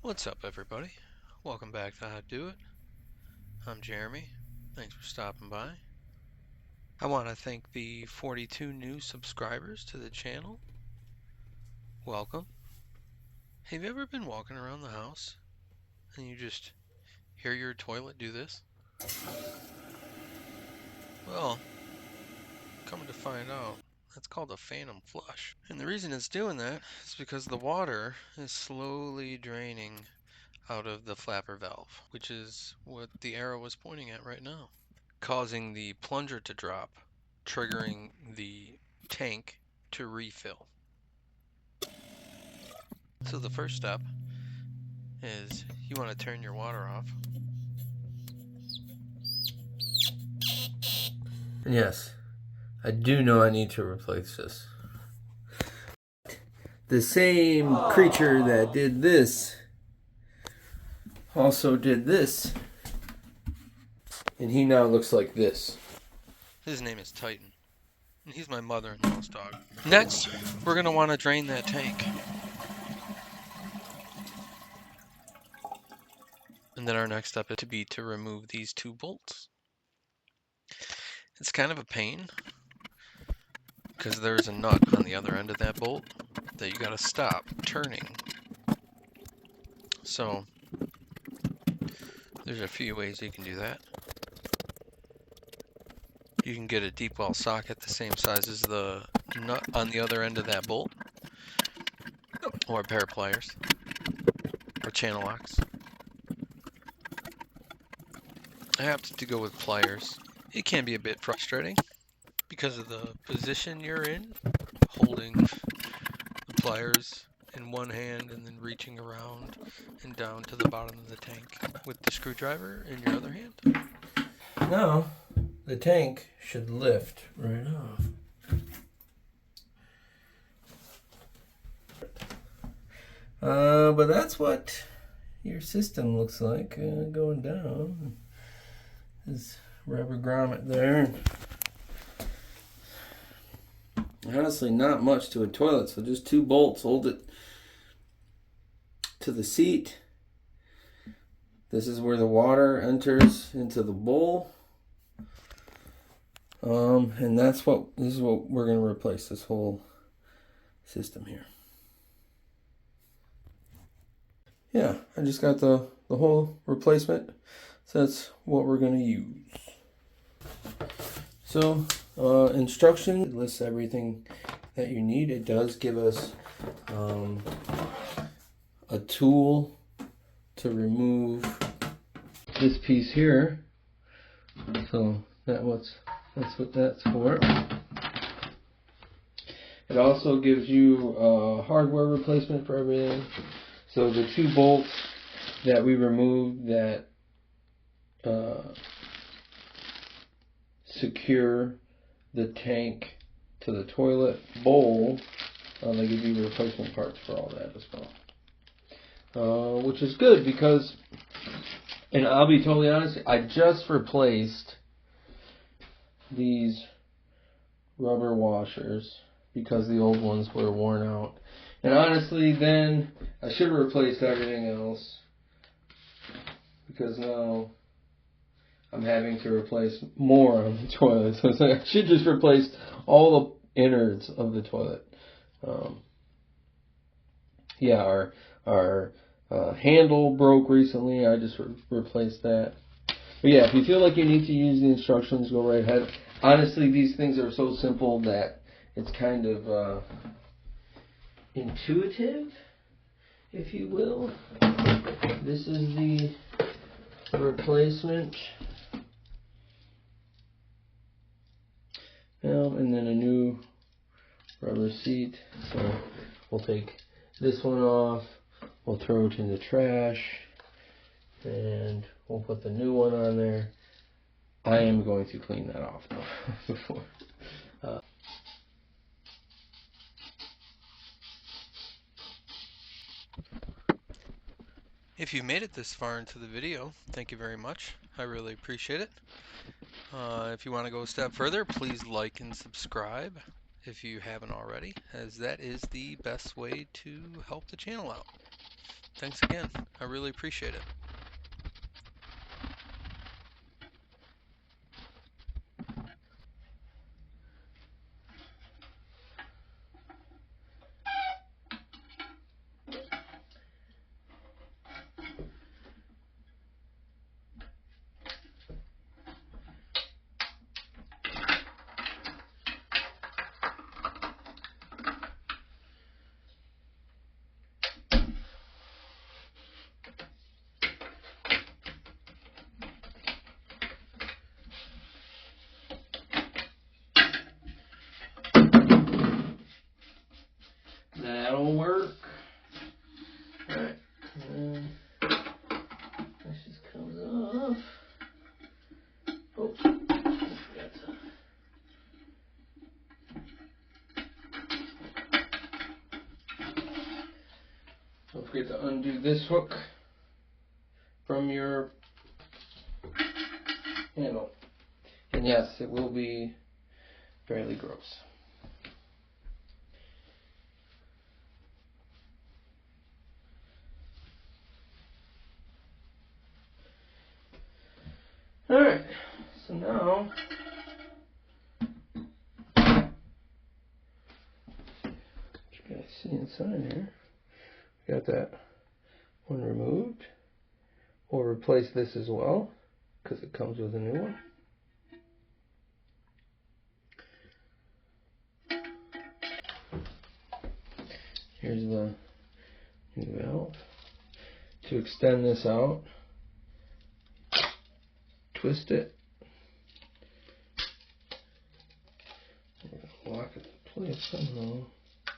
What's up, everybody? Welcome back to How to Do It. I'm Jeremy. Thanks for stopping by. I want to thank the 42 new subscribers to the channel. Welcome. Have you ever been walking around the house and you just hear your toilet do this? Well, coming to find out, that's called a phantom flush. And the reason it's doing that is because the water is slowly draining out of the flapper valve, which is what the arrow is pointing at right now, causing the plunger to drop, triggering the tank to refill. So the first step is you want to turn your water off. And yes, I do know I need to replace this. The same creature that did this also did this, and he now looks like this. His name is Titan, and he's my mother-in-law's dog. Next, we're going to want to drain that tank. And then our next step is to remove these two bolts. It's kind of a pain because there's a nut on the other end of that bolt that you got to stop turning. So there's a few ways you can do that. You can get a deep well socket the same size as the nut on the other end of that bolt, or a pair of pliers, or channel locks. I opted to go with pliers. It can be a bit frustrating because of the position you're in, holding the pliers in one hand and then reaching around and down to the bottom of the tank with the screwdriver in your other hand. Now, the tank should lift right off. But that's what your system looks like going down. This rubber grommet there. Honestly, not much to a toilet, so just two bolts hold it to the seat. This is where the water enters into the bowl. And this is what we're going to replace, this whole system here. Yeah, I just got the whole replacement, so that's what we're going to use. So, instruction, it lists everything that you need. It does give us a tool to remove this piece here. So that's what that's for. It also gives you a hardware replacement for everything. So the two bolts that we removed that secure the tank to the toilet bowl, they give you replacement parts for all that as well. Which is good because, and I'll be totally honest, I just replaced these rubber washers because the old ones were worn out. And honestly, then I should have replaced everything else because now I'm having to replace more on the toilet. So it's like I should just replace all the innards of the toilet. Yeah, our handle broke recently. I just replaced that. But yeah, if you feel like you need to use the instructions, go right ahead. Honestly, these things are so simple that it's kind of intuitive, if you will. This is the replacement. And then a new rubber seat. So we'll take this one off, we'll throw it in the trash, and we'll put the new one on there. I am going to clean that off though before. If you made it this far into the video, thank you very much. I really appreciate it. If you want to go a step further, please like and subscribe. if you haven't already, as that is the best way to help the channel out. Thanks again. I really appreciate it. That'll work. Alright. This just comes off. Oh, forgot to. Don't forget to undo this hook from your handle. And yes, it will be fairly gross. Alright, so now you guys see inside here, got that one removed. We'll replace this as well because it comes with a new one. Here's the new valve. To extend this out, twist it, lock it in place somehow. I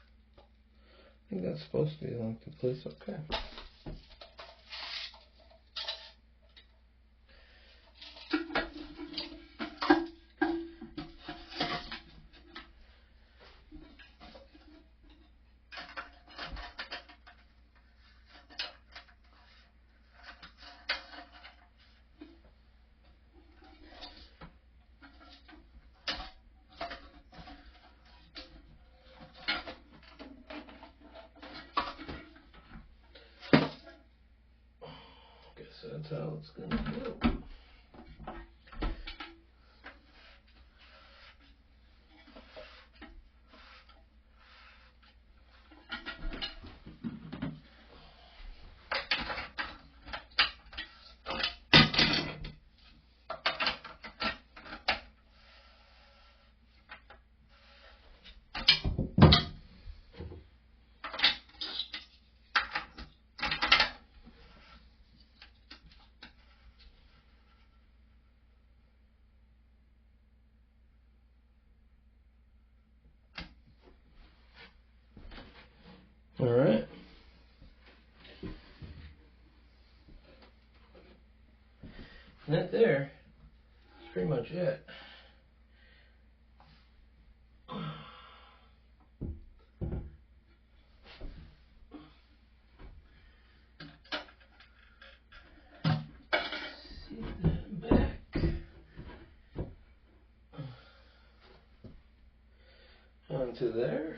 think that's supposed to be locked in place. Okay. So that's how it's going to go. All right. And that there is pretty much it. See that back onto there.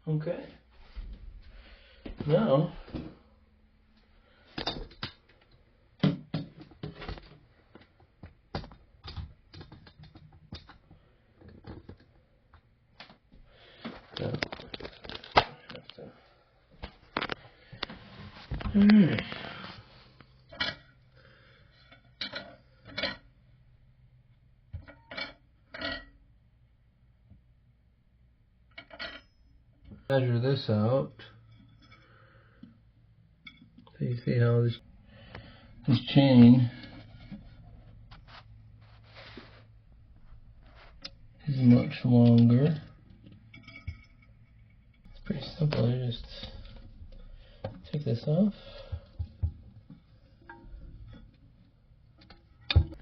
Okay. Now, alright. Measure this out. So you see how this chain is much longer. It's pretty simple. You just take this off.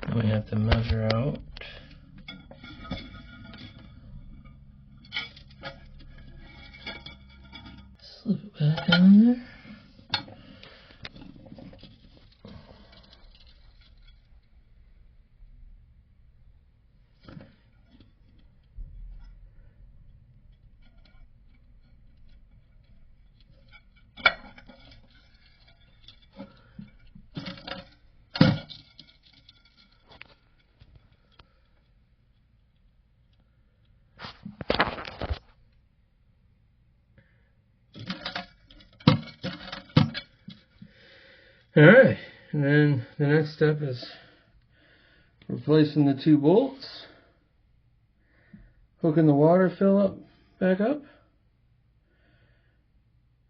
And we have to measure out Slip it back on there. Alright, and then the next step is replacing the 2 bolts, hooking the water fill up back up,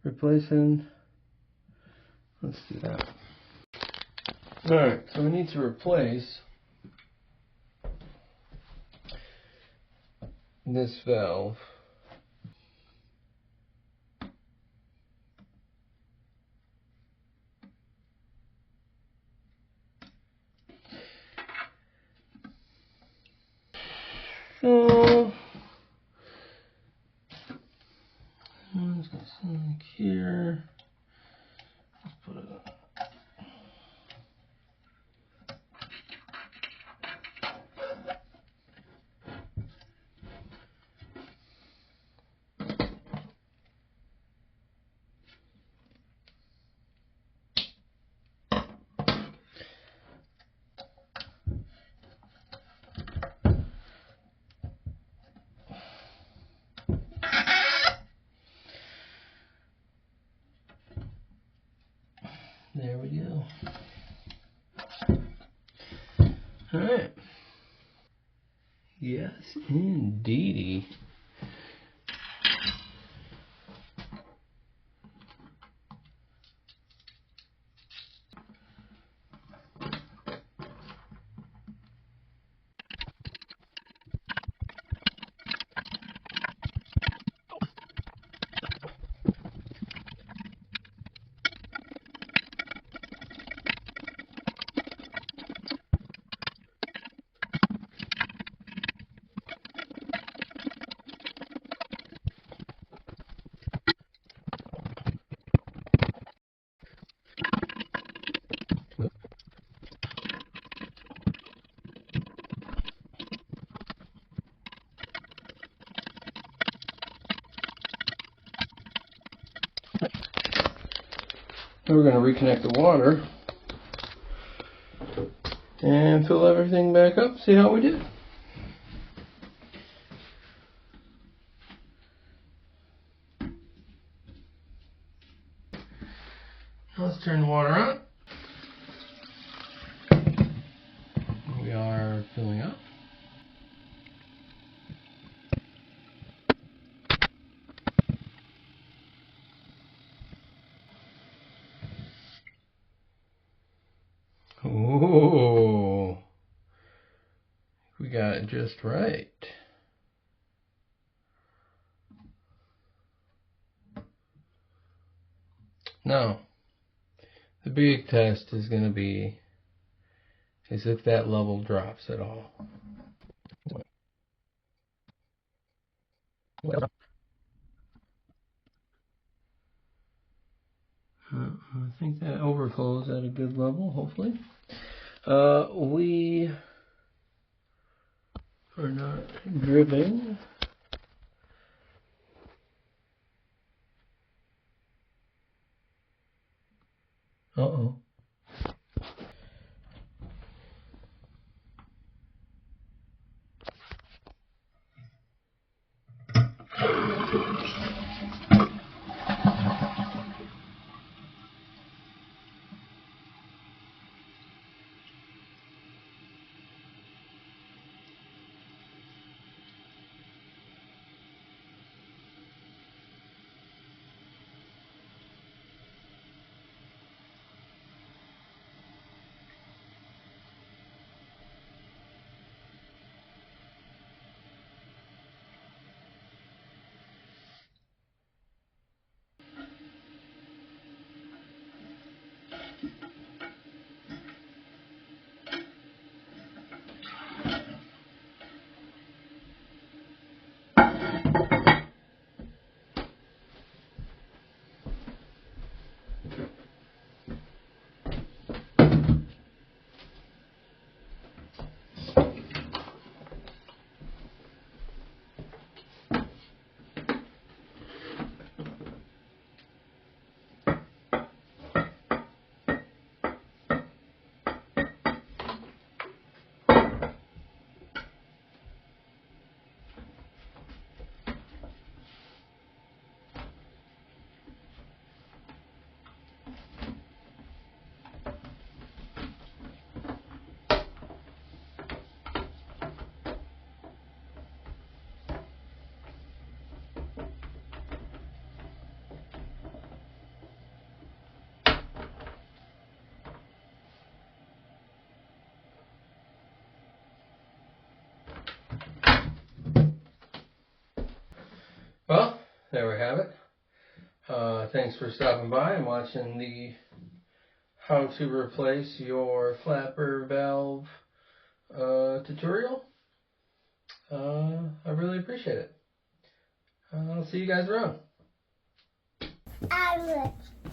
replacing, let's do that. Alright, so we need to replace this valve. So I'm just gonna snag here. Let's put it on. There we go. Alright. Yes, indeedy. We're going to reconnect the water and fill everything back up, see how we did. Let's turn the water on. We are filling up. Oh, we got it just right. Now, the big test is going to be if that level drops at all. I think that overflows at a good level, hopefully. We are not dripping. Uh-oh. Well, there we have it. Thanks for stopping by and watching the how to replace your flapper valve tutorial. I really appreciate it. I'll see you guys around.